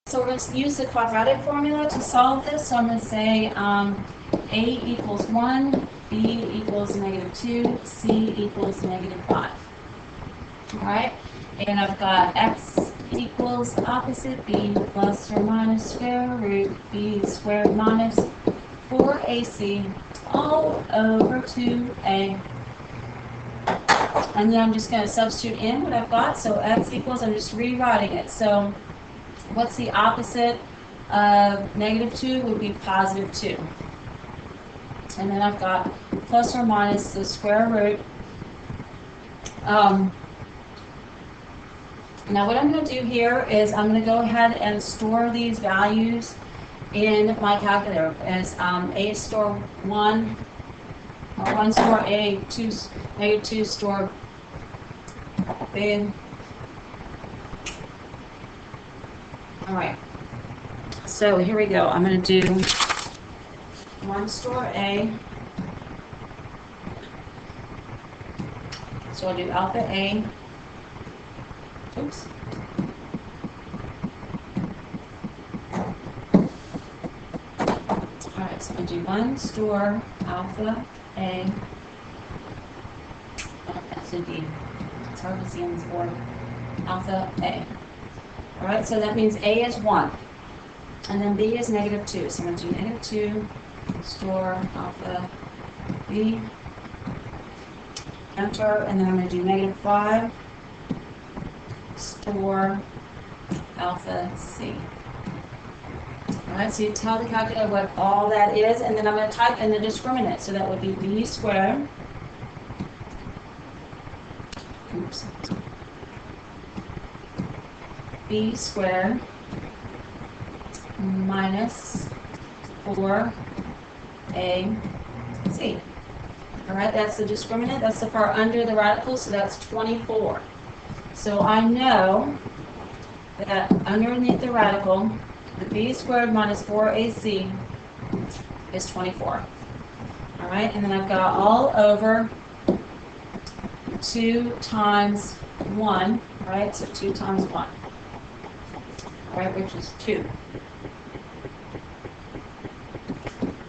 So we're going to use the quadratic formula to solve this. So I'm going to say A equals 1, B equals -2, C equals -5. All right, and I've got X equals opposite B plus or minus square root B squared minus 4AC all over 2A. And then I'm just going to substitute in what I've got. So X equals, I'm just rewriting it. So what's the opposite of -2 would be +2. And then I've got plus or minus the square root. Now what I'm going to do here is I'm going to go ahead and store these values in my calculator as A store 1, or 1 store A, -2 store B. All right, so here we go. I'm going to do 1 store A. So I'll do alpha A. Oops. All right, so I'm going to do 1 store alpha A. Oh, that's a D. It's hard to see on this board. Alpha A. All right, so that means A is 1. And then B is -2. So I'm going to do -2 store alpha B. Enter, and then I'm going to do -5 store alpha C. All right, so you tell the calculator what all that is, and then I'm going to type in the discriminant. So that would be B squared. Oops. B squared minus 4AC. All right, that's the discriminant. That's the part under the radical, so that's 24. So I know that underneath the radical, the B squared minus 4AC is 24. All right, and then I've got all over 2 times 1, right? So 2 times 1, all right, which is 2.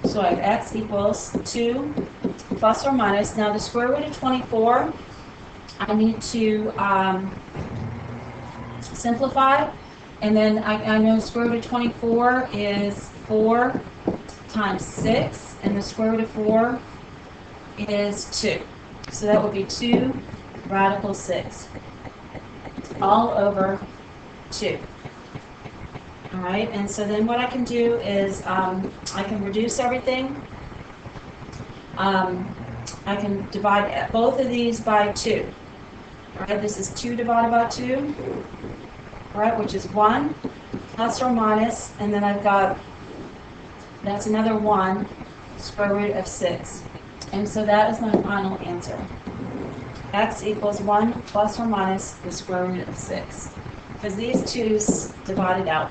So I have X equals 2 plus or minus. Now the square root of 24, I need to simplify, and then I know square root of 24 is 4 times 6, and the square root of 4 is 2. So that would be 2 radical 6 all over 2. All right, and so then what I can do is I can reduce everything. I can divide both of these by 2. All right, this is 2 divided by 2, all right, which is 1 plus or minus, and then I've got, that's another 1 square root of 6. And so that is my final answer. X equals 1 plus or minus the square root of 6. Because these 2's divided out.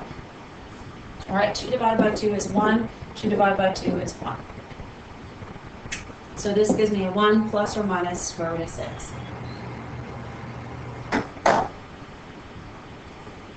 All right, 2 divided by 2 is 1. 2 divided by 2 is 1. So this gives me a 1 plus or minus square root of 6.